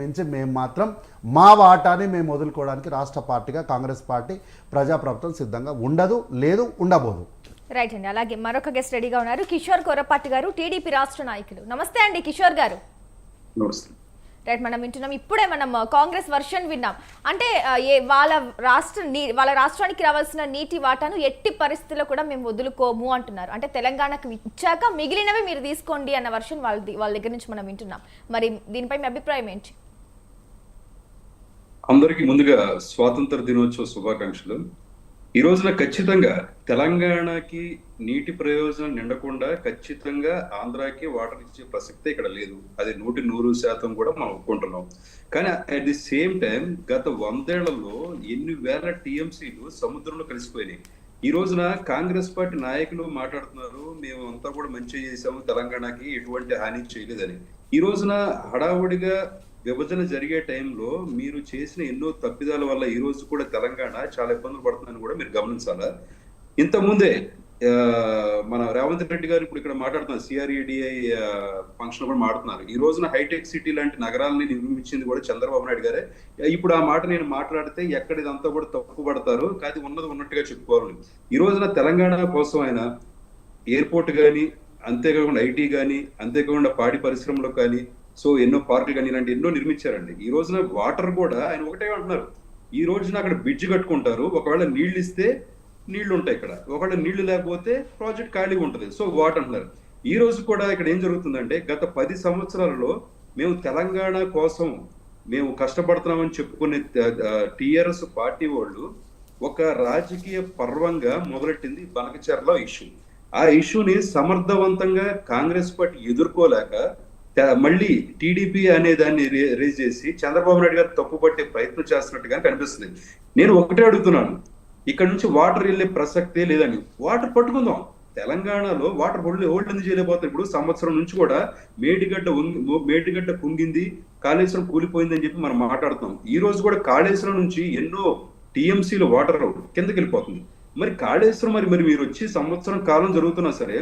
మించి మేము మాత్రం మా వాటాని మేము వదులుకోవడానికి రాష్ట్ర పార్టీగా కాంగ్రెస్ పార్టీ ప్రజాప్రభుత్వం సిద్ధంగా ఉండదు, లేదు, ఉండబోదు. రైట్ అండి. అలాగే మరొక గెస్ట్ రెడీగా ఉన్నారు, కిషోర్ కొరపాటి గారు, టీడీపీ రాష్ట్ర నాయకులు. నమస్తే అండి కిషోర్ గారు. రైట్, మనం వింటున్నాం, ఇప్పుడే మనం కాంగ్రెస్ వర్షన్ విన్నాం. అంటే వాళ్ళ రాష్ట్రానికి రావాల్సిన నీటి వాటాను ఎట్టి పరిస్థితుల్లో కూడా మేము వదులుకోము అంటున్నారు. అంటే తెలంగాణకు ఇచ్చాక మిగిలినవి మీరు తీసుకోండి అన్న వర్షన్ వాళ్ళ దగ్గర నుంచి మనం వింటున్నాం. మరి దీనిపై మీ అభిప్రాయం ఏంటి? అందరికీ ముందుగా స్వాతంత్ర దినోత్సవ శుభాకాంక్షలు. ఈ రోజున ఖచ్చితంగా తెలంగాణకి నీటి ప్రయోజనం నిండకుండా ఖచ్చితంగా ఆంధ్రాకి వాటర్ ఇచ్చే ప్రసక్తే ఇక్కడ లేదు. అది 100% కూడా మనం ఒప్పుకుంటున్నాం. కానీ అట్ ది సేమ్ టైం గత 100 ఏళ్లలో ఎన్ని వేల టీఎంసీలు సముద్రంలో కలిసిపోయినాయి. ఈ రోజున కాంగ్రెస్ పార్టీ నాయకులు మాట్లాడుతున్నారు, మేము అంతా కూడా మంచి చేసాము, తెలంగాణకి ఎటువంటి హాని చేయలేదని. ఈ రోజున హడావుడిగా విభజన జరిగే టైంలో మీరు చేసిన ఎన్నో తప్పిదాల వల్ల ఈ రోజు కూడా తెలంగాణ చాలా ఇబ్బందులు పడుతుందని కూడా మీరు గమనించాలా. ఇంతకుముందే మన రేవంత్ రెడ్డి గారు ఇప్పుడు ఇక్కడ మాట్లాడుతున్నారు, సిఆర్ఈడిఐ ఫంక్షన్ కూడా మాట్లాడుతున్నారు. ఈ రోజున హైటెక్ సిటీ లాంటి నగరాలని నిర్మించింది కూడా చంద్రబాబు నాయుడు గారే. ఇప్పుడు ఆ మాట నేను మాట్లాడితే ఎక్కడ ఇదంతా కూడా తప్పు పడతారు, కానీ ఉన్నది ఉన్నట్టుగా చెప్పుకోవాలి. ఈ రోజున తెలంగాణ కోసం ఆయన ఎయిర్పోర్ట్ కానీ, అంతేకాకుండా ఐటీ కానీ, అంతేకాకుండా పాడి పరిశ్రమలో కానీ, సో ఎన్నో పార్కులు కానీ ఇలాంటి ఎన్నో నిర్మించారండి. ఈ రోజున వాటర్ కూడా ఆయన ఒకటే అంటున్నారు, ఈ రోజున అక్కడ బ్రిడ్జ్ కట్టుకుంటారు, ఒకవేళ నీళ్లు ఇస్తే నీళ్లు ఉంటాయి ఇక్కడ, ఒకవేళ నీళ్లు లేకపోతే ప్రాజెక్ట్ ఖాళీగా ఉంటుంది, సో వాటర్ అంటున్నారు. ఈ రోజు కూడా ఇక్కడ ఏం జరుగుతుందంటే, గత 10 సంవత్సరాలలో మేము తెలంగాణ కోసం మేము కష్టపడుతున్నామని చెప్పుకునే టిఆర్ఎస్ పార్టీ వాళ్ళు ఒక రాజకీయ పర్వంగా మొదలెట్టింది బనకచెర్ల ఇష్యూ. ఆ ఇష్యూని సమర్థవంతంగా కాంగ్రెస్ పార్టీ ఎదుర్కోలేక మళ్ళీ టీడీపీ అనే దాన్ని రేజ్ చేసి చంద్రబాబు నాయుడు గారు తప్పు పట్టే ప్రయత్నం చేస్తున్నట్టుగా కనిపిస్తుంది. నేను ఒకటే అడుగుతున్నాను, ఇక్కడ నుంచి వాటర్ వెళ్ళే ప్రసక్తే లేదని. వాటర్ పట్టుకుందాం, తెలంగాణలో వాటర్ హోల్డ్ ఎందుకు చేయలేకపోతుంది? ఇప్పుడు సంవత్సరం నుంచి కూడా మేడిగడ్డ కుంగింది, కాళేశ్వరం కూలిపోయిందని చెప్పి మనం మాట్లాడుతున్నాం. ఈ రోజు కూడా కాళేశ్వరం నుంచి ఎన్నో టీఎంసీలు వాటర్ కిందకి వెళ్ళిపోతుంది. మరి కాళేశ్వరం మరి మీరు వచ్చి సంవత్సరం కాలం జరుగుతున్నా సరే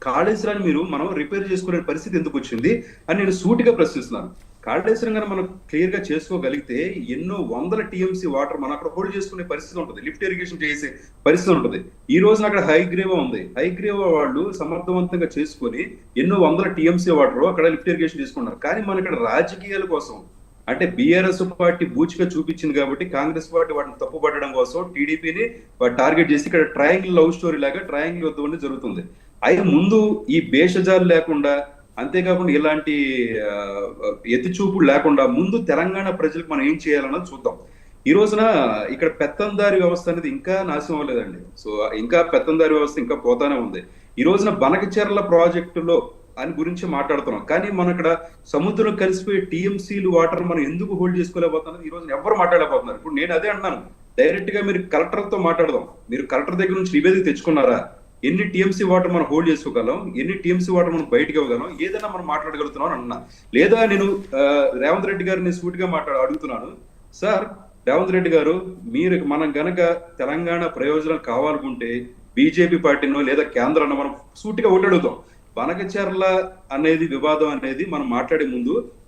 కాళేశ్వరాన్ని మనం రిపేర్ చేసుకునే పరిస్థితి ఎందుకు వచ్చింది అని నేను సూటిగా ప్రశ్నిస్తున్నాను. కాళేశ్వరం గానీ మనం క్లియర్ గా చేసుకోగలిగితే ఎన్నో వందల టీఎంసీ వాటర్ మనం అక్కడ హోల్డ్ చేసుకునే పరిస్థితి ఉంటుంది, లిఫ్ట్ ఇరిగేషన్ చేసే పరిస్థితి ఉంటుంది. ఈ రోజున అక్కడ హైగ్రేవా ఉంది, హైగ్రేవా వాళ్ళు సమర్థవంతంగా చేసుకుని ఎన్నో వందల టీఎంసీ వాటర్ అక్కడ లిఫ్ట్ ఇరిగేషన్ చేసుకున్నారు. కానీ మన ఇక్కడ రాజకీయాల కోసం, అంటే బీఆర్ఎస్ పార్టీ బూచిగా చూపించింది కాబట్టి కాంగ్రెస్ పార్టీ వాటిని తప్పు పట్టడం కోసం టీడీపీని టార్గెట్ చేసి ఇక్కడ ట్రయాంగిల్ లవ్ స్టోరీ లాగా ట్రయాంగిల్ యుద్ధం జరుగుతుంది. అయితే ముందు ఈ భేషజాలు లేకుండా, అంతేకాకుండా ఇలాంటి ఎత్తిచూపులు లేకుండా ముందు తెలంగాణ ప్రజలకు మనం ఏం చేయాలన్నది చూద్దాం. ఈ రోజున ఇక్కడ పెత్తందారి వ్యవస్థ అనేది ఇంకా నాశనం అవ్వలేదండి. సో ఇంకా పెత్తందారి వ్యవస్థ ఇంకా పోతానే ఉంది. ఈ రోజున బనకచెర్ల ప్రాజెక్టులో అని గురించి మాట్లాడుతున్నాం, కానీ మనం ఇక్కడ సముద్రం కలిసిపోయే టీఎంసీలు వాటర్ మనం ఎందుకు హోల్డ్ చేసుకోలేకపోతున్నది ఈ రోజున ఎవరు మాట్లాడలేకపోతున్నారు. ఇప్పుడు నేను అదే అంటున్నాను, డైరెక్ట్ గా మీరు కలెక్టర్తో మాట్లాడదాం. మీరు కలెక్టర్ దగ్గర నుంచి నివేదిక తెచ్చుకున్నారా? ఎన్ని టీఎంసీ వాటర్ మనం హోల్డ్ చేసుకోగలం, ఎన్ని టీఎంసీ వాటర్ మనం బయటకు ఇవ్వగలం, ఏదైనా మనం మాట్లాడగలుగుతున్నాం అని అన్నా. లేదా నేను రేవంత్ రెడ్డి గారిని సూటిగా అడుగుతున్నాను, సార్ రేవంత్ రెడ్డి గారు, మీరు మనం గనక తెలంగాణ ప్రయోజనం కావాలనుకుంటే బీజేపీ పార్టీనో లేదా కేంద్రాన్ని మనం సూటిగా అడుగుతాం. బనకచెర్ల అనేది వివాదం అనేది మనం మాట్లాడే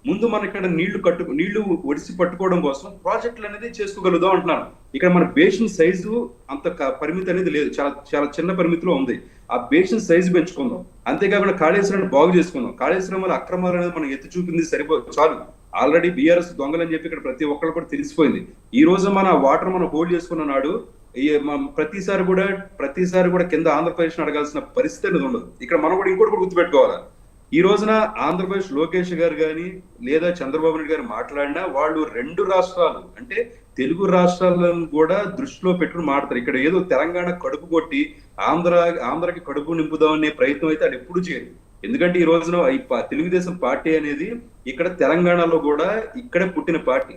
ముందు మన ఇక్కడ నీళ్లు ఒడిసి పట్టుకోవడం కోసం ప్రాజెక్టులు అనేది చేసుకోగలుగుదాం అంటున్నాను. ఇక్కడ మన బేసిన్ సైజు అంత పరిమితి అనేది లేదు, చాలా చిన్న పరిమితిలో ఉంది. ఆ బేసిన్ సైజు పెంచుకుందాం, అంతేకాకుండా కాళేశ్వరాన్ని బాగు చేసుకుందాం. కాళేశ్వరం వల్ల అక్రమాలు అనేది మనం ఎత్తి చూపింది చాలు. ఆల్రెడీ బీఆర్ఎస్ దొంగలని చెప్పి ఇక్కడ ప్రతి ఒక్కరు కూడా తెలిసిపోయింది. ఈ రోజు మన వాటర్ మనం హోల్డ్ చేసుకున్న నాడు ప్రతిసారి కూడా కింద ఆంధ్రప్రదేశ్ అడగాల్సిన పరిస్థితి అనేది ఉండదు. ఇక్కడ మనం కూడా ఇంకోటి కూడా గుర్తుపెట్టుకోవాలా, ఈ రోజున ఆంధ్రప్రదేశ్ లోకేష్ గారు కానీ లేదా చంద్రబాబు నాయుడు గారు మాట్లాడినా వాళ్ళు 2 రాష్ట్రాలు అంటే తెలుగు రాష్ట్రాలను కూడా దృష్టిలో పెట్టుకుని మాట్లాడతారు. ఇక్కడ ఏదో తెలంగాణ కడుపు కొట్టి ఆంధ్రకి కడుపు నింపుదామనే ప్రయత్నం అయితే అది ఎప్పుడు చేయరు. ఎందుకంటే ఈ రోజున తెలుగుదేశం పార్టీ అనేది ఇక్కడ తెలంగాణలో కూడా ఇక్కడే పుట్టిన పార్టీ,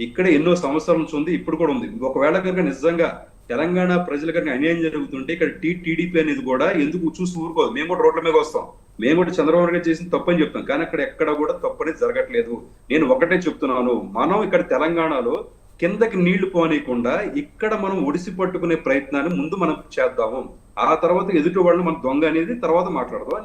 ఇక్కడే ఎన్నో సంవత్సరాల నుంచి ఉంది, ఇప్పుడు కూడా ఉంది. ఒకవేళ కనుక నిజంగా తెలంగాణ ప్రజల కనుక అన్యాయం జరుగుతుంటే ఇక్కడ టీడీపీ అనేది కూడా ఎందుకు చూసి ఊరుకోదు. మేము కూడా రోడ్ల మీద వస్తాం, మేము కూడా చంద్రబాబు గారు చేసిన తప్పని చెప్తాం, కానీ అక్కడ ఎక్కడ కూడా తప్పనేది జరగట్లేదు. నేను ఒకటే చెప్తున్నాను, మనం ఇక్కడ తెలంగాణలో కిందకి నీళ్లు పోనీయకుండా ఇక్కడ మనం ఒడిసి పట్టుకునే ప్రయత్నాన్ని ముందు మనం చేద్దాము. ఆ తర్వాత ఎదుటి వాళ్ళు మన దొంగ అనేది తర్వాత మాట్లాడదాం.